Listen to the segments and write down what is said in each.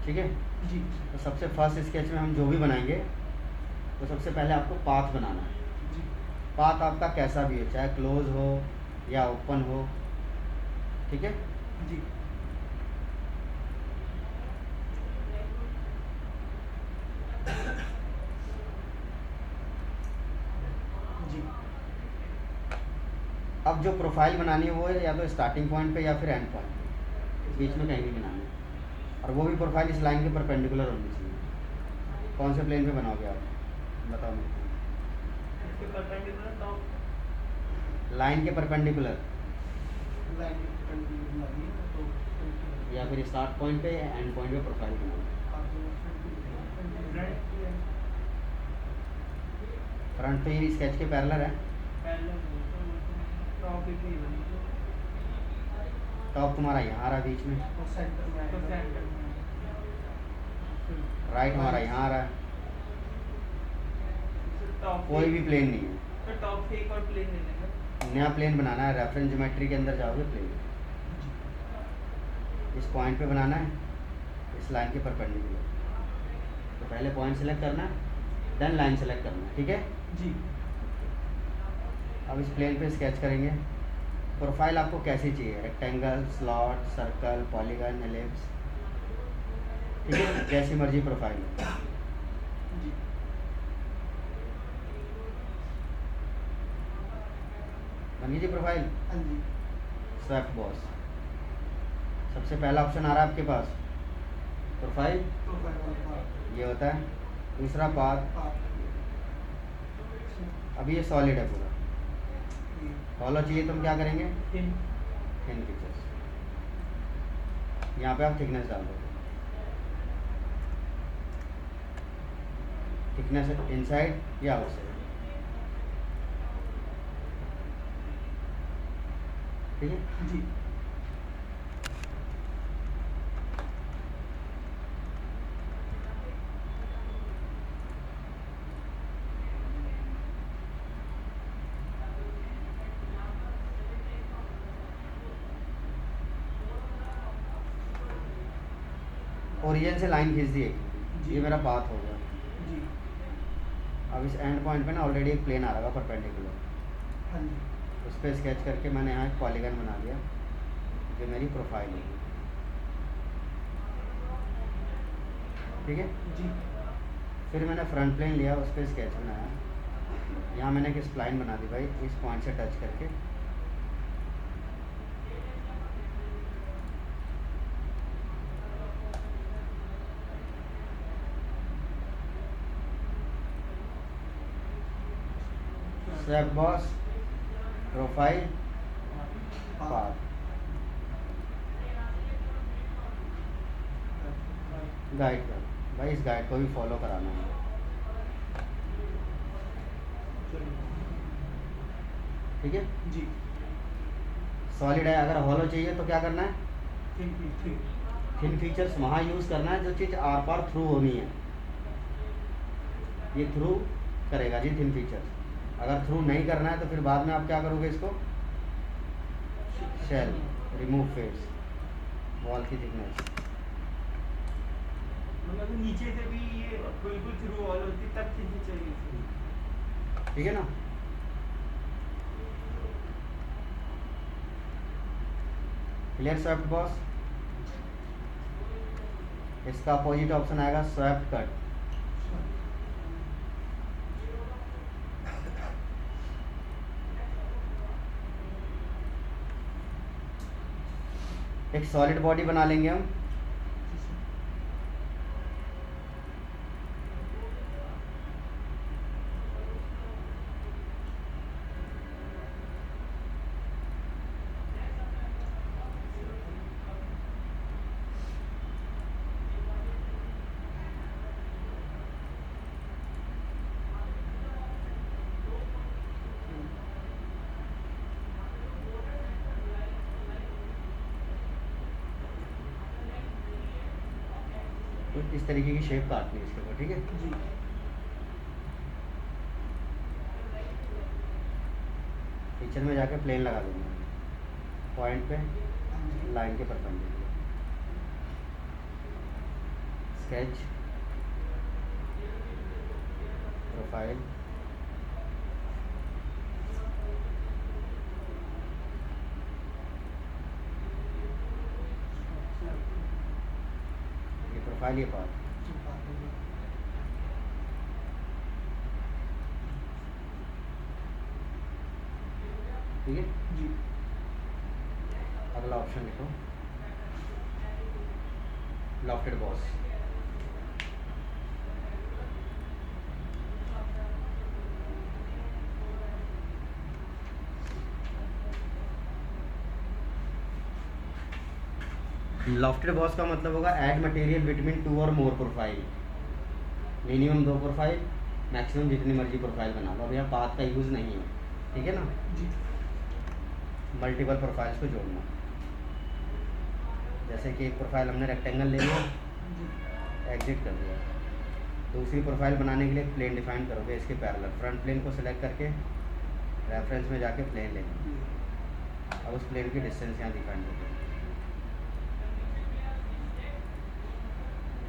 ठीक है। जी तो सबसे फर्स्ट स्केच में हम जो भी बनाएंगे तो सबसे पहले आपको पाथ बनाना है। जी पाथ आपका कैसा भी हो, चाहे क्लोज हो या ओपन हो, ठीक है। जी जी अब जो प्रोफाइल बनानी है वो है या तो स्टार्टिंग पॉइंट पे या फिर एंड पॉइंट पे, बीच में कहीं भी बनाना है। और वो भी प्रोफाइल इस लाइन के परपेंडिकुलर होनी चाहिए। कौन से प्लेन पे बनाओगे आप, बताओ मेरे इसके परपेंडिकुलर टॉप को। लाइन के परपेंडिकुलर लाइन के परपेंडिकुलर बनानी है तो या फिर स्टार्ट पॉइंट पे या एंड पॉइंट पे प्रोफाइल बनाना फ्रंट है। फ्रंट पे ही स्केच के पैरेलल है। टॉप पे भी बनी टॉप तुम्हारा यहाँ आ रहा है बीच में, तो सेंटर में तो सेंटर में राइट हमारा यहाँ आ रहा है। टॉप कोई भी प्लेन नहीं है, तो टॉप से एक और प्लेन ले लेंगे। नया प्लेन बनाना है। रेफरेंस ज्योमेट्री के अंदर जाओगे, प्लेन इस पॉइंट पे बनाना है, इस लाइन के परपेंडिकुलर। तो पहले पॉइंट सेलेक्ट करना है, देन लाइन सेलेक्ट करना है, ठीक है। जी अब इस प्लेन पे स्केच करेंगे। प्रोफाइल आपको कैसी चाहिए, rectangle, slot, circle, polygon, ellipse, ठीक है, जैसी मर्जी प्रोफाइल है। जी बनी जी प्रोफाइल। हाँ जी स्वेप्ट बॉस, सबसे पहला ऑप्शन आ रहा है आपके पास प्रोफाइल, प्रोफाइल ये होता है। दूसरा पाथ, अभी ये सॉलिड है पूरा। हॉलो चाहिए तो हम क्या करेंगे, थिन फीचर्स। यहाँ पे आप थिकनेस डाल दोगे, थिकनेस इनसाइड या आउटसाइड, ठीक है। जी ओरिजिन से लाइन खींच दी एक, जी। ये मेरा पाथ हो गया। जी अब इस एंड पॉइंट पे ना ऑलरेडी एक प्लेन आ रहा होगा परपेंडिकुलर, हाँ जी उस पर स्केच करके मैंने यहाँ एक पॉलीगन बना दिया, जो मेरी प्रोफाइल है, ठीक है। जी फिर मैंने फ्रंट प्लेन लिया, उस पर स्केच बनाया। यहाँ मैंने एक स्प्लाइन बना दी भाई, इस पॉइंट से टच करके। Swept boss, profile, path, guide कर भाई, इस गाइड को भी फॉलो कराना है, ठीक है। जी सॉलिड है, अगर हॉलो चाहिए तो क्या करना है, ठीक थिन फीचर्स वहाँ यूज़ करना है जो चीज़ आर पार थ्रू होनी है, ये थ्रू करेगा जी थिन फीचर्स। अगर थ्रू नहीं करना है तो फिर बाद में आप क्या करोगे, इसको शेल, रिमूव फेस, वॉल की थिकनेस, मतलब नीचे से भी ये बिल्कुल थ्रू वॉल होती तब खींचनी चाहिए। ठीक है ना। Clear swept boss. इसका अपोजिट ऑप्शन आएगा स्वेप्ट कट। एक सॉलिड बॉडी बना लेंगे हम, तो इस तरीके की शेप काटनी है इसके ऊपर, ठीक है। जी फीचर में जाके प्लेन लगा देंगे पॉइंट पे, लाइन के परपेंडिकुलर। स्केच, प्रोफाइल, ये प्रोफाइल, ये पार्ट। ठीक है, जी अगला ऑप्शन लिखो, लॉफ्टेड बॉस। लॉफ्टेड बॉस का मतलब होगा ऐड मटेरियल बिटवीन टू और मोर प्रोफाइल। मिनिमम 2 प्रोफाइल, मैक्सिमम जितनी मर्जी प्रोफाइल बना लो। अब यहाँ पाथ का यूज़ नहीं है, ठीक है ना। जी मल्टीपल प्रोफाइल्स को जोड़ना, जैसे कि एक प्रोफाइल हमने रेक्टेंगल ले लिया, जी एग्जिट कर दिया। दूसरी प्रोफाइल बनाने के लिए प्लेन डिफाइन करोगे इसके पैरेलल। फ्रंट प्लेन को सिलेक्ट करके रेफरेंस में जाके प्लेन लेना। अब उस प्लेन की डिस्टेंस यहाँ डिफाइन करोगे,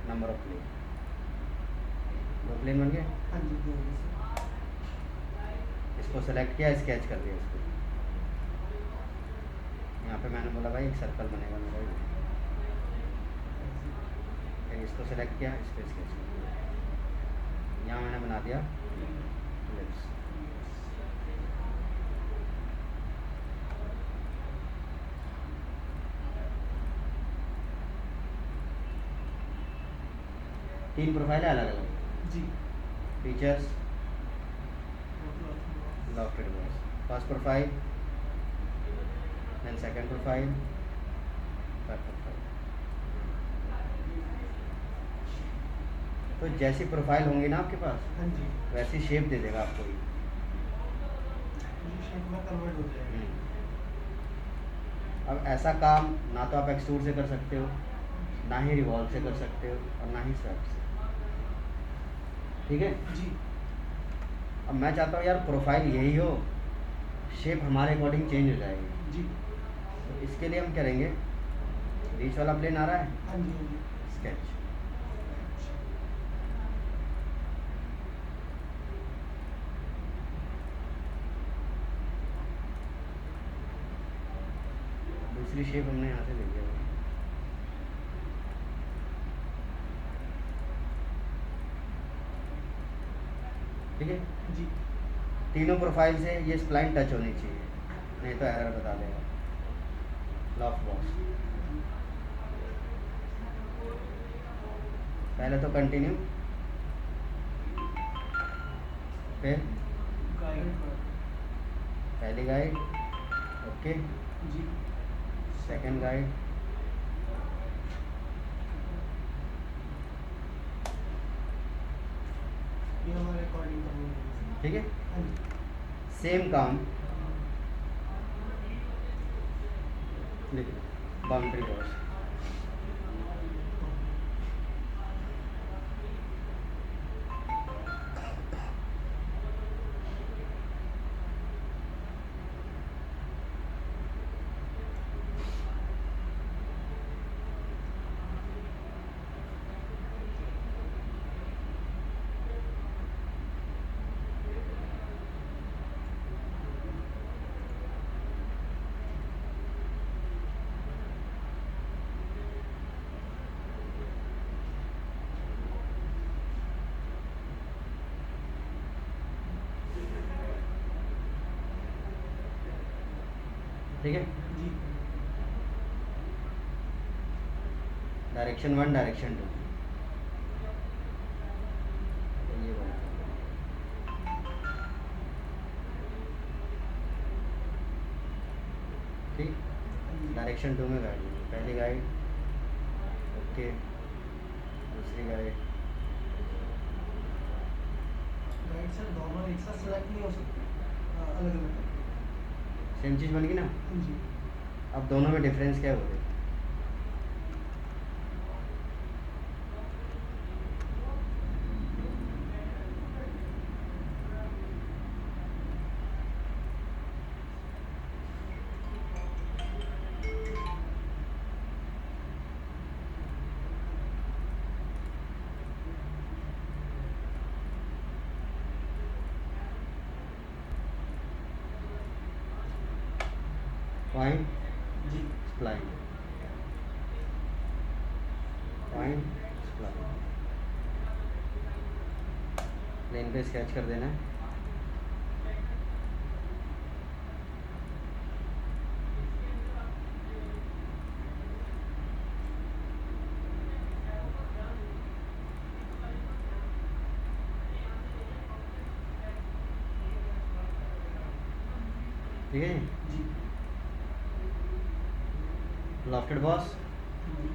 नंबर ऑफ प्लेन। 2 प्लेन बन गए। हाँ जी दो बजे से। इसको सेलेक्ट किया, स्केच कर दिया इसको। यहाँ पे मैंने बोला भाई एक सर्कल बनेगा मेरा ये। फिर इसको सेलेक्ट किया, इस पर स्केच कर दिया। यहाँ मैंने बना दिया लिप्स। तीन प्रोफाइल है अलग अलग। जी features, lofted boss, first profile, then second profile, third profile. तो जैसी प्रोफाइल होंगी ना आपके पास, हाँ जी वैसी शेप दे देगा आपको ये। ये शेप में कन्वर्ट हो जाएगा। अब ऐसा काम ना तो आप एक्सट्रूड से कर सकते हो, ना ही रिवॉल्व से कर सकते हो, और ना ही स्वेप से। ठीक है। जी अब मैं चाहता हूँ यार प्रोफाइल यही हो, शेप हमारे अकॉर्डिंग चेंज हो जाएगी। जी तो इसके लिए हम करेंगे, बीच वाला प्लेन आ रहा है, हाँ जी हाँ जी स्केच। दूसरी शेप हमने यहाँ से ले लिया। ठीक है। जी तीनों प्रोफाइल से ये स्प्लाइन टच होनी चाहिए, नहीं तो एरर बता देगा। लॉफ्ट बॉक्स, पहले तो कंटिन्यू, फिर गाइड पहली गाइड, ओके, जी सेकंड गाइड, ये हमारे अकॉर्डिंग करना है। ठीक है। हाँ जी सेम काम बाउंड्री बॉक्स। ठीक है। जी डायरेक्शन 1, डायरेक्शन 2, ये वाला। ठीक, डायरेक्शन 2 में गाइड लेंगे। पहली गाइड, ओके, दूसरी गाइड, गाइड सर दोनों एक साथ सेलेक्ट नहीं हो सकते, अलग अलग। सेम चीज़ बन गई ना। हाँ जी अब दोनों में डिफरेंस क्या हो गया? पॉइंट जी स्प्लाइन, पॉइंट स्प्लाइन। प्लेन पे स्केच कर देना है। ठीक है जी। जी लॉफ्टेड बॉस, जी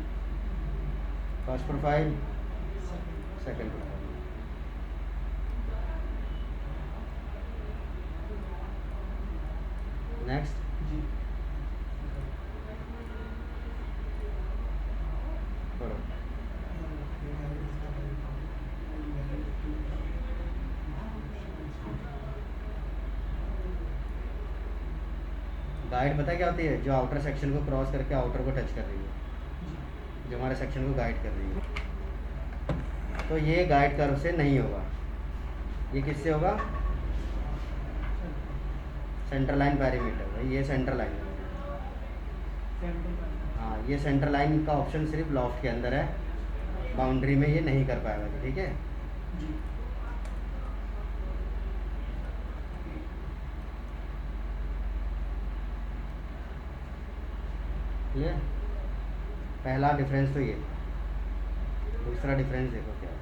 first profile, second second profile. Next, जी करो। गाइड पता है क्या होती है? जो आउटर सेक्शन को क्रॉस करके आउटर को टच कर रही है, जो हमारे सेक्शन को गाइड कर रही है। तो ये गाइड कर्व से नहीं होगा, ये किससे होगा? सेंटर लाइन पैरामीटर भाई, ये सेंटर लाइन है। हाँ, ये सेंटर लाइन का ऑप्शन सिर्फ लॉफ्ट के अंदर है, बाउंड्री में ये नहीं कर पाएगा। ठीक है, जी क्लियर? पहला डिफरेंस तो ये, दूसरा डिफरेंस देखो क्या है।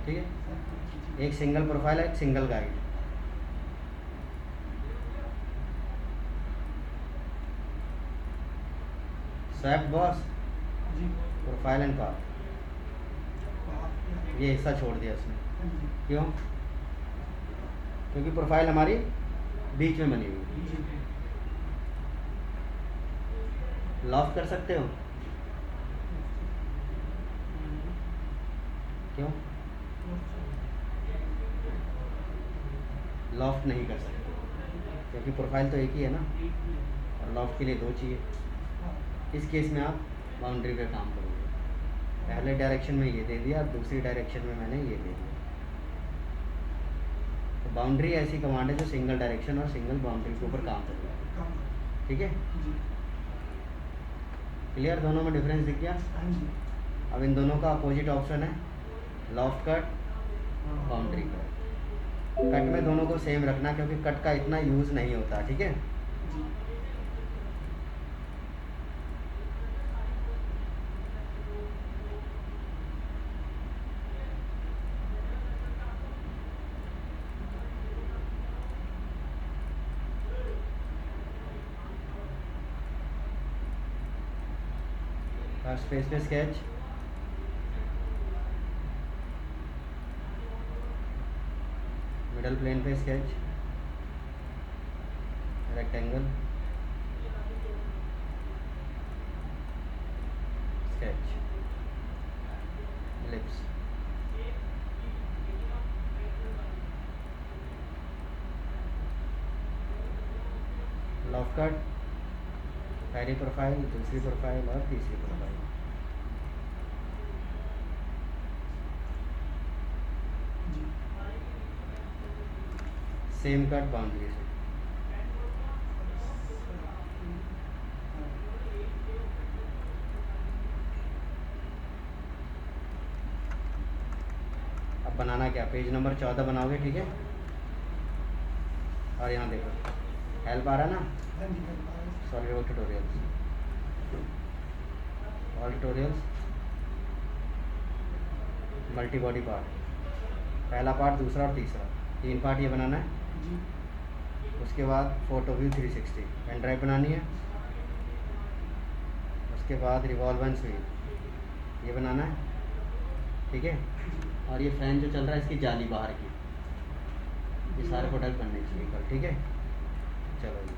ठीक है, एक सिंगल प्रोफाइल है, एक सिंगल गाइड। स्वैप बॉस, जी प्रोफाइल एंड पाथ, ये हिस्सा छोड़ दिया उसने। क्यों? क्योंकि प्रोफाइल हमारी बीच में बनी हुई है। लॉक कर सकते हो? क्यों? लॉफ्ट नहीं कर सकते क्योंकि प्रोफाइल तो एक ही है ना, और लॉफ्ट के लिए दो चाहिए। इस केस में आप बाउंड्री पे काम करोगे। पहले डायरेक्शन में ये दे दिया, दूसरी डायरेक्शन में मैंने ये दे दिया। तो बाउंड्री ऐसी कमांड है जो सिंगल डायरेक्शन और सिंगल बाउंड्री के ऊपर काम करेगा। ठीक है, क्लियर? दोनों में डिफरेंस दिख गया? अब इन दोनों का अपोजिट ऑप्शन है loft cut, boundary cut. Cut में दोनों को सेम रखना क्योंकि कट का इतना यूज़ नहीं होता। ठीक है, फर्स्ट फेस पे स्केच, मिडल प्लेन पे sketch, rectangle, sketch, ellipse. Loft cut, पहली प्रोफाइल, दूसरी प्रोफाइल और तीसरी प्रोफाइल। सेम कट बाउंड्री से। अब बनाना क्या, पेज नंबर 14 बनाओगे। ठीक है, और यहाँ देखो हेल्प आ रहा है ना, SolidWork tutorials, all tutorials, multi body part, पहला पार्ट, दूसरा और तीसरा, 3 पार्ट ये बनाना है। उसके बाद फोटो व्यू 360 पेन ड्राइव बनानी है। उसके बाद रिवॉल्व एंड स्वीप ये बनाना है। ठीक है, और ये फैन जो चल रहा है इसकी जाली बाहर की, ये सारे प्रोडक्ट बनने चाहिए कल। ठीक है, चलो जी।